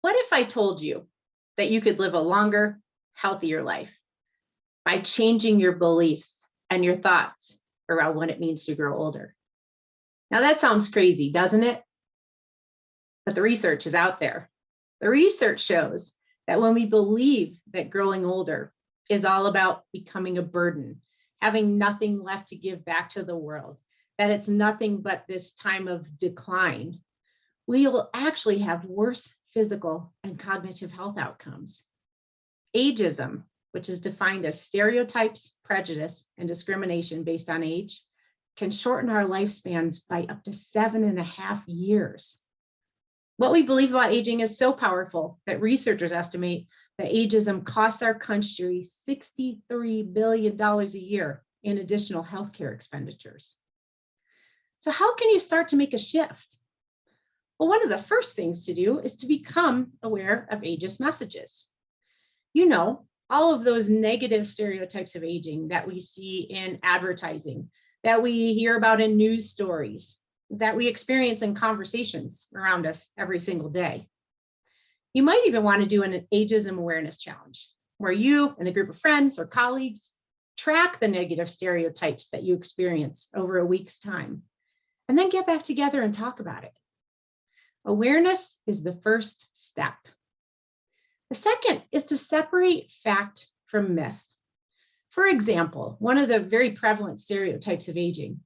What if I told you that you could live a longer, healthier life by changing your beliefs and your thoughts around what it means to grow older? Now that sounds crazy, doesn't it? But the research is out there. The research shows that when we believe that growing older is all about becoming a burden, having nothing left to give back to the world, that it's nothing but this time of decline, we will actually have worse physical and cognitive health outcomes. Ageism, which is defined as stereotypes, prejudice, and discrimination based on age, can shorten our lifespans by up to 7.5 years. What we believe about aging is so powerful that researchers estimate that ageism costs our country $63 billion a year in additional healthcare expenditures. So how can you start to make a shift? Well, one of the first things to do is to become aware of ageist messages. You know, all of those negative stereotypes of aging that we see in advertising, that we hear about in news stories, that we experience in conversations around us every single day. You might even want to do an ageism awareness challenge, where you and a group of friends or colleagues track the negative stereotypes that you experience over a week's time, and then get back together and talk about it. Awareness is the first step. The second is to separate fact from myth. For example, one of the very prevalent stereotypes of aging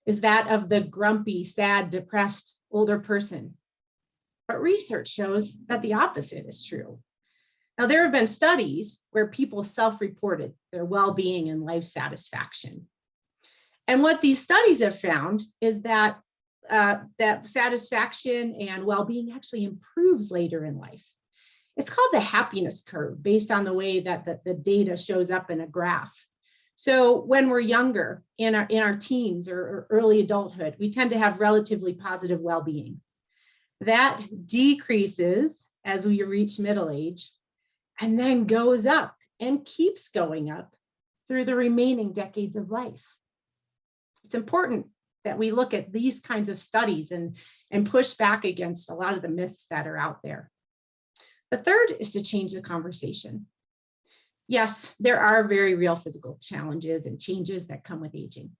is that of the grumpy, sad, depressed older person. But research shows that the opposite is true. Now, there have been studies where people self-reported their well-being and life satisfaction. And what these studies have found is that that satisfaction and well-being actually improves later in life. It's called the happiness curve, based on the way that the data shows up in a graph. So when we're younger, in our teens or early adulthood, we tend to have relatively positive well-being. That decreases as we reach middle age, and then goes up and keeps going up through the remaining decades of life. It's important that we look at these kinds of studies and push back against a lot of the myths that are out there. The third is to change the conversation. Yes, there are very real physical challenges and changes that come with aging.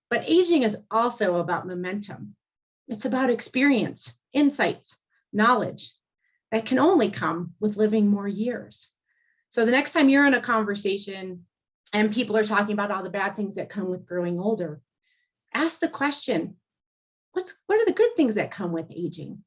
But aging is also about momentum. It's about experience, insights, knowledge that can only come with living more years. So the next time you're in a conversation and people are talking about all the bad things that come with growing older, ask the question, what are the good things that come with aging?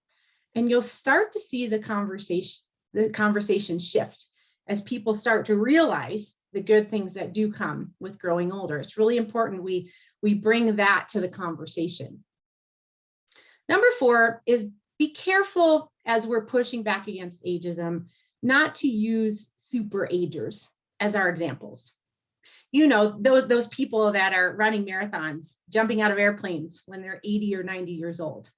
And you'll start to see the conversation shift as people start to realize the good things that do come with growing older. It's really important we bring that to the conversation. Number 4 is be careful as we're pushing back against ageism, not to use super agers as our examples. You know, those people that are running marathons, jumping out of airplanes when they're 80 or 90 years old.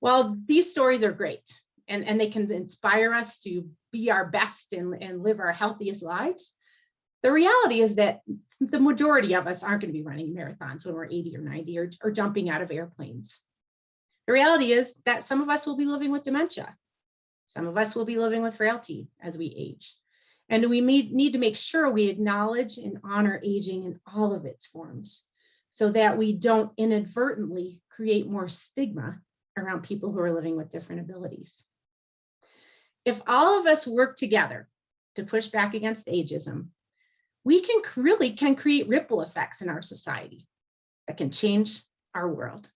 Well, these stories are great, and they can inspire us to be our best and live our healthiest lives. The reality is that the majority of us aren't going to be running marathons when we're 80 or 90 or jumping out of airplanes. The reality is that some of us will be living with dementia. Some of us will be living with frailty as we age. And we need to make sure we acknowledge and honor aging in all of its forms so that we don't inadvertently create more stigma around people who are living with different abilities. If all of us work together to push back against ageism, we can create ripple effects in our society that can change our world.